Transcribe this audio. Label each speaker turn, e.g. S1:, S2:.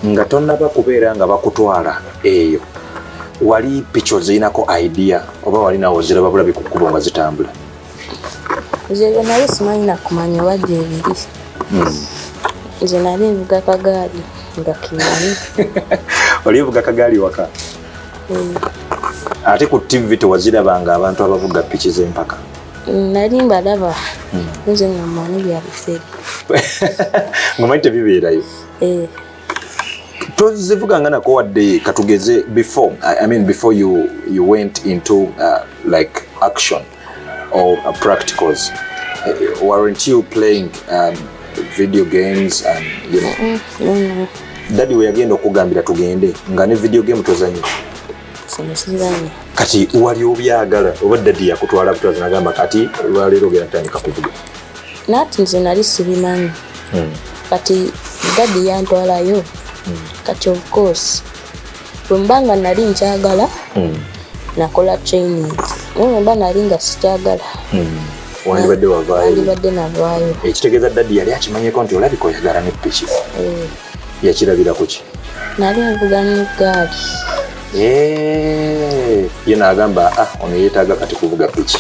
S1: nga tonnaba kubeera nga bakutwala eyo wali picture ziinako idea oba wali nawo ziraba bulabi ku kkubo nga zitambula?
S2: Nze nali simanyi na kumanya wajja ebiri. Nze nali nvuga kagaali nga kimanyi.
S1: Olivuga kagaali waka? Ate ku TV tewazirabanga abantu abavuga piki z'empaka?
S2: Nali mbalaba. Nze nga mmanyi bya bifere.
S1: Ngomanyi tebibeerayo? Tozivuganga nako wadde katugeze before you went into like action or practicals, weren't you playing video games and you know? Daddy we yagenda okugambira tugende nga ne video game tozanyi?
S2: Sinasizanyi.
S1: Kati wali obyagala oba daddy yakutwala butazi nagamba kati lwaleero genda tandika kuvuga?
S2: Nati nze nali sibimanyi. Kati daddy yantwalayo. Kati of course bwembanga nali nkyagala nakola training. Bwemba nali nga sikyagala
S1: wandibadde wavaayo?
S2: Wandibadde navaayo.
S1: Ekitegeeza daddy yali akimanyeko nti olabika oyagala ne piki? Yakirabira ku ki?
S2: Nali nvuga n'eggaali.
S1: Ye naagamba ono yeetaaga kati kuvuga piki.